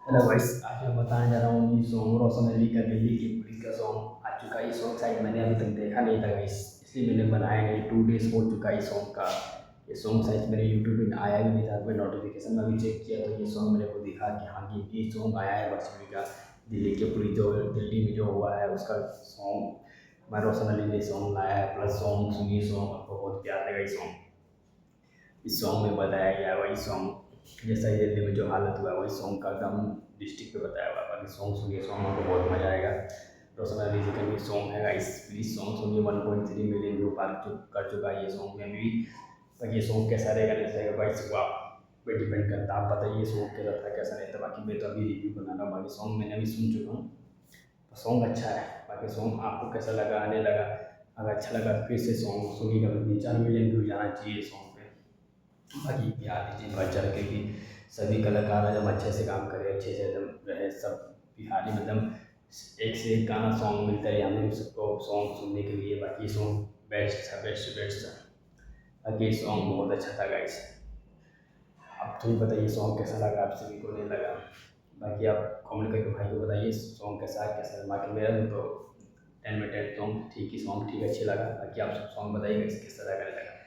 Hello guys, आज मैं बताने जा रहा हूँ ये सॉन्ग रोशन अली का दिल्ली की पुलिस का सॉन्ग आ चुका है। ये सॉन्ग शायद मैंने अभी तक देखा नहीं था गाइस, इसलिए मैंने बनाया नहीं। 2 डेज हो चुका है ये सॉन्ग का। ये सॉन्ग शायद मेरे यूट्यूब पे आया भी नहीं था, कोई नोटिफिकेशन में भी चेक किया तो ये सॉन्ग मेरे को दिखा कि हाँ ये सॉन्ग आया है भोजपुरी का। दिल्ली के पुलिस जो दिल्ली में जो हुआ है उसका सॉन्ग मैं रोशन अली ने सॉन्ग लाया है। प्लस सॉन्ग सुनिए, सॉन्ग आपको बहुत प्यार देगा। ये सॉन्ग इस सॉन्ग में बताया गया है वही सॉन्ग जैसा ही दिल्ली में जो हालत हुआ है वही सॉन्ग का एकदम डिस्ट्रिक्ट पे बताया हुआ है। बाकी सॉन्ग सुनिए, सॉन्ग आपको बहुत मजा आएगा। रोशन अली जी का भी सॉन्ग है गाइस, प्लीज सॉन्ग सुनिए। 1.3 मिलियन व्यू पार कर चुका है ये सॉन्ग में भी। बाकी ये सॉन्ग कैसा रहेगा नहीं रहेगा गाइस वो आप पे डिपेंड करता है। आप बताइए सॉन्ग कैसा था कैसा नहीं था। बाकी मैं तो अभी रिव्यू बना रहा हूँ, बाकी सॉन्ग मैंने अभी सुन चुका हूँ तो सॉन्ग अच्छा है। बाकी सॉन्ग आपको कैसा लगा आने लगा, अगर अच्छा लगा तो फिर से सॉन्ग सुनिएगा। 3-4 मिलियन व्यू जाना चाहिए सॉन्ग पे। बाकी बिहार लीजिए बढ़ चढ़ के भी सभी कलाकार एकदम अच्छे से काम करे, अच्छे से एकदम रहे सब बिहारी में एकदम एक से एक गाना सॉन्ग मिलता रहे हमें सबको सॉन्ग सुनने के लिए। बाकी सॉन्ग बेस्ट था, बेस्ट बेस्ट था। बाकी सॉन्ग बहुत अच्छा था गाइस। आप तो ही बताइए सॉन्ग कैसा लगा आप सभी को, नहीं लगा। बाकी आप कमेंट करके भाई को बताइए सॉन्ग कैसा है कैसा है। बाकी मेरा तो 10 में 10 सॉन्ग ठीक ही, सॉन्ग ठीक अच्छे लगा। बाकी आप सब सॉन्ग बताइए कैसा लगा नहीं लगा।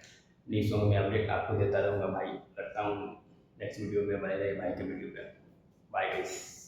न्यू सॉन्ग में अपडेट आपको देता रहूँगा भाई। रखता हूँ, नेक्स्ट वीडियो में बने रहे भाई के वीडियो पे। Bye guys.